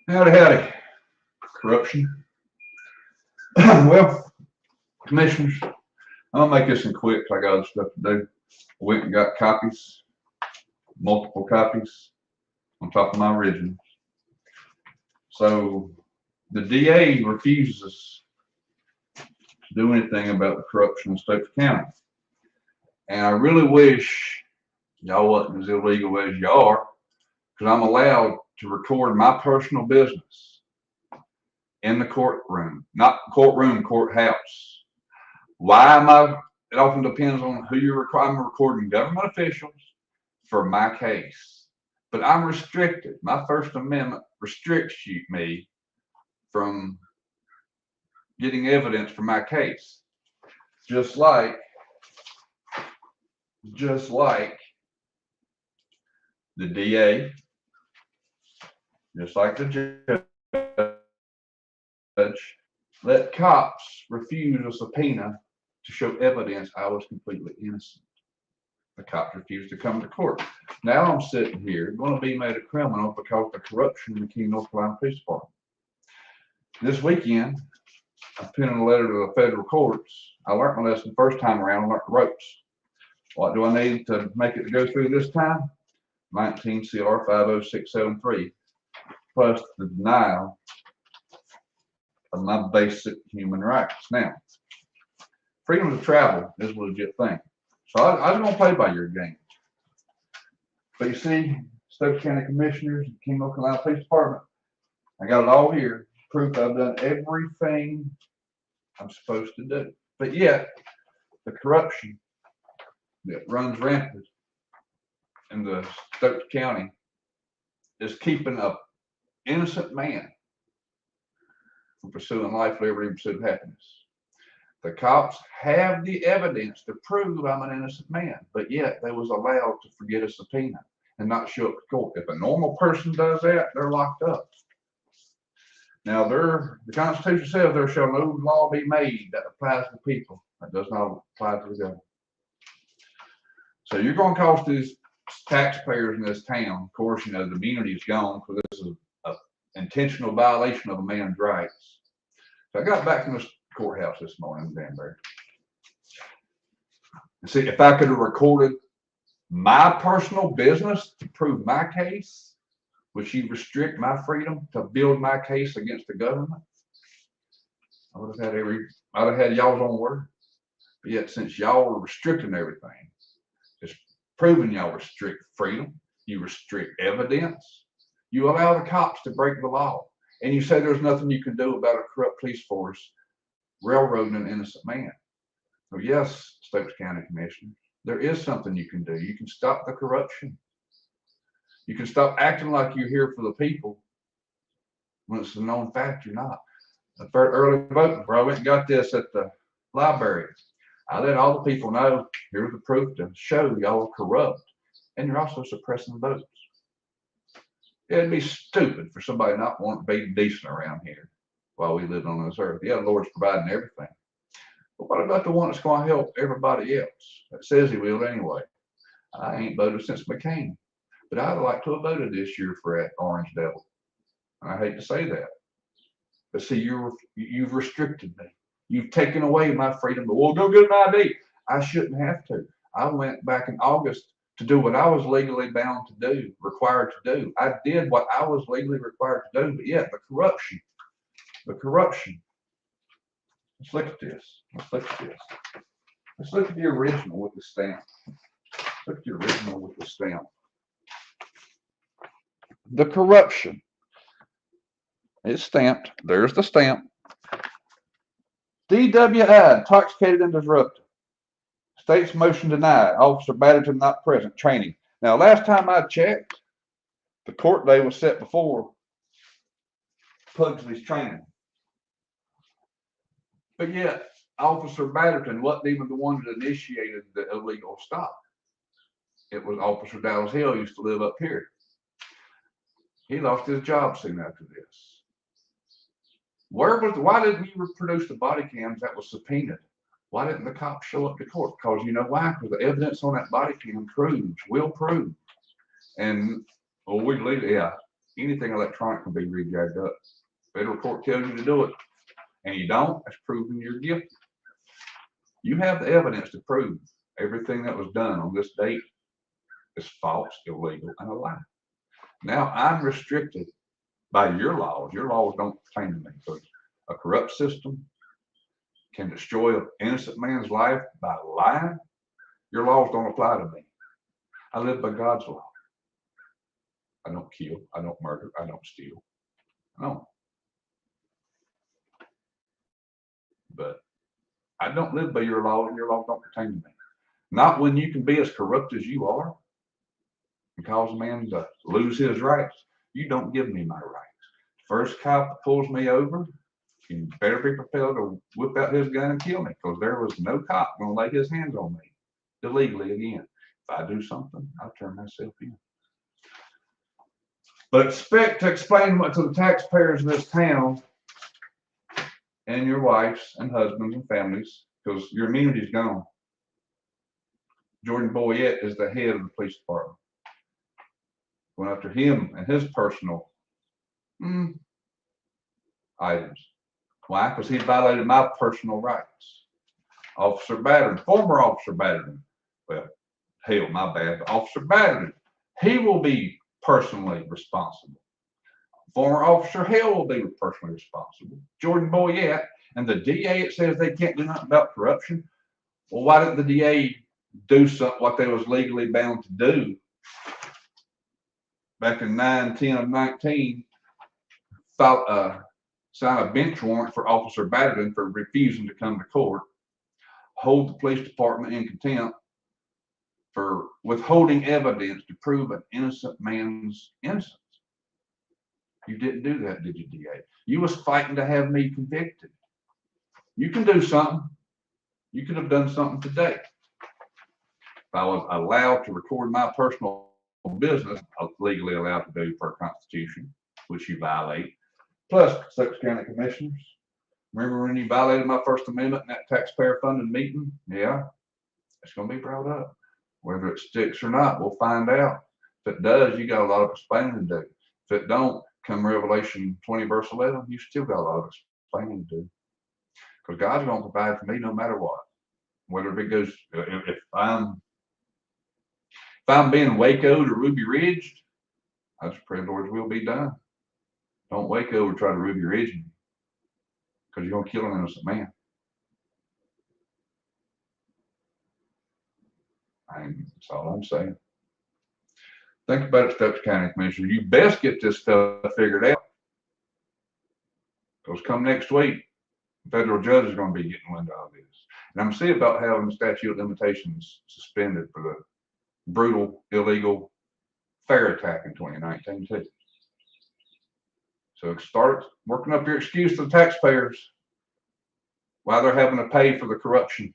Howdy, howdy. Corruption. Well, commissioners, I'm gonna make this one quick 'cause I got other stuff to do. I went and got copies, multiple copies, on top of my originals. So the DA refuses to do anything about the corruption in Stokes County. And I really wish y'all wasn't as illegal as you are, because I'm allowed to record my personal business in the courtroom, not courtroom, courthouse. Why am I? It often depends on who you're recording. I'm recording government officials for my case, but I'm restricted. My First Amendment restricts me from getting evidence for my case, just like, just like the DA, just like the judge, let cops refuse a subpoena to show evidence I was completely innocent. The cops refused to come to court. Now I'm sitting here going to be made a criminal because of the corruption in the King, North Carolina Police Department. This weekend, I penned a letter to the federal courts. I learned my lesson first time around. I learned the ropes. What do I need to make it go through this time? 19 CR 50673, plus the denial of my basic human rights. Now, freedom to travel is a legit thing. So I was going to play by your game. But you see, Stokes County Commissioners, King, North Carolina Police Department, I got it all here. Proof I've done everything I'm supposed to do. But yet, the corruption that runs rampant in the Stokes County is keeping an innocent man from pursuing life, liberty, and pursuit of happiness. The cops have the evidence to prove I'm an innocent man, but yet they was allowed to forget a subpoena and not show up to court. If a normal person does that, they're locked up. Now, the Constitution says there shall no law be made that applies to people. That does not apply to the government. So you're going to cost these taxpayers in this town. Of course, you know, the immunity is gone because this is an intentional violation of a man's rights. So I got back from the courthouse this morning in Danbury. And see, if I could have recorded my personal business to prove my case, would you restrict my freedom to build my case against the government? I'd have had y'all's own word. But yet, since y'all were restricting everything, it's proving y'all restrict freedom, you restrict evidence, you allow the cops to break the law, and you say there's nothing you can do about a corrupt police force railroading an innocent man. So yes, Stokes County Commissioner, there is something you can do. You can stop the corruption. You can stop acting like you're here for the people when it's a known fact you're not. The early voting, bro, I went and got this at the library. I let all the people know, here's the proof to show y'all are corrupt, and you're also suppressing votes. It'd be stupid for somebody not wanting to be decent around here while we live on this earth. Yeah, the Lord's providing everything. But what about the one that's going to help everybody else? That says he will anyway. I ain't voted since McCain, but I'd like to have voted this year for that Orange Devil. I hate to say that, but see, you've restricted me. You've taken away my freedom. Well, go get an ID. I shouldn't have to. I went back in August to do what I was legally bound to do, required to do. I did what I was legally required to do, but yet the corruption. Let's look at this. Let's look at the original with the stamp. Look at the original with the stamp. The corruption. It's stamped. There's the stamp. DWI, intoxicated and disruptive. State's motion denied. Officer Batterton not present. Training. Now, last time I checked, the court day was set before Pugsley's training. But yet, Officer Batterton wasn't even the one that initiated the illegal stop. It was Officer Dallas Hill, who used to live up here. He lost his job soon after this. Why didn't you produce the body cams that was subpoenaed? Why didn't the cops show up to court? Because you know why? Because the evidence on that body cam will prove. And, well, we leave it, yeah. anything electronic can be rejagged up. Federal court tells you to do it, and you don't, that's proving you're guilty. You have the evidence to prove everything that was done on this date is false, illegal, and a lie. Now I'm restricted by your laws. Your laws don't pertain to me, because a corrupt system can destroy an innocent man's life by lying. Your laws don't apply to me. I live by God's law. I don't kill, I don't murder, I don't steal. No. But I don't live by your law, and your laws don't pertain to me. Not when you can be as corrupt as you are and cause a man to lose his rights. You don't give me my rights. First cop that pulls me over, you better be prepared to whip out his gun and kill me, because there was no cop going to lay his hands on me illegally again. If I do something, I'll turn myself in. But expect to explain to the taxpayers of this town and your wives and husbands and families, because your immunity's gone. Jordan Boyette is the head of the police department. Going after him and his personal items. Why? Because he violated my personal rights. Officer Batterton, former Officer Batterton, well, hell, my bad, Officer Batterton, he will be personally responsible. Former Officer Hale will be personally responsible. Jordan Boyette and the DA, it says they can't do nothing about corruption. Well, why didn't the DA do something what they was legally bound to do back in 9/10 of 19? Sign a bench warrant for Officer Batterton for refusing to come to court, hold the police department in contempt for withholding evidence to prove an innocent man's innocence. You didn't do that, did you, DA? You was fighting to have me convicted. You can do something. You could have done something today. If I was allowed to record my personal business, I was legally allowed to do per Constitution, which you violate. Plus, Stokes County Commissioners, remember when you violated my First Amendment in that taxpayer-funded meeting? Yeah, it's going to be brought up. Whether it sticks or not, we'll find out. If it does, you got a lot of explaining to do. If it don't, come Revelation 20 verse 11, you still got a lot of explaining to do. Because God's going to provide for me no matter what. Whether it goes, if I'm being Waco to Ruby Ridge, I just pray the Lord's will be done. Don't Waco or try to Ruby Ridge me, because you're going to kill an innocent man. That's all I'm saying. Think about it, Stokes County Commissioner. You best get this stuff figured out. Because come next week, the federal judge is going to be getting wind of this. And I'm seeing about having the statute of limitations suspended for the brutal, illegal fair attack in 2019 too. So start working up your excuse to the taxpayers while they're having to pay for the corruption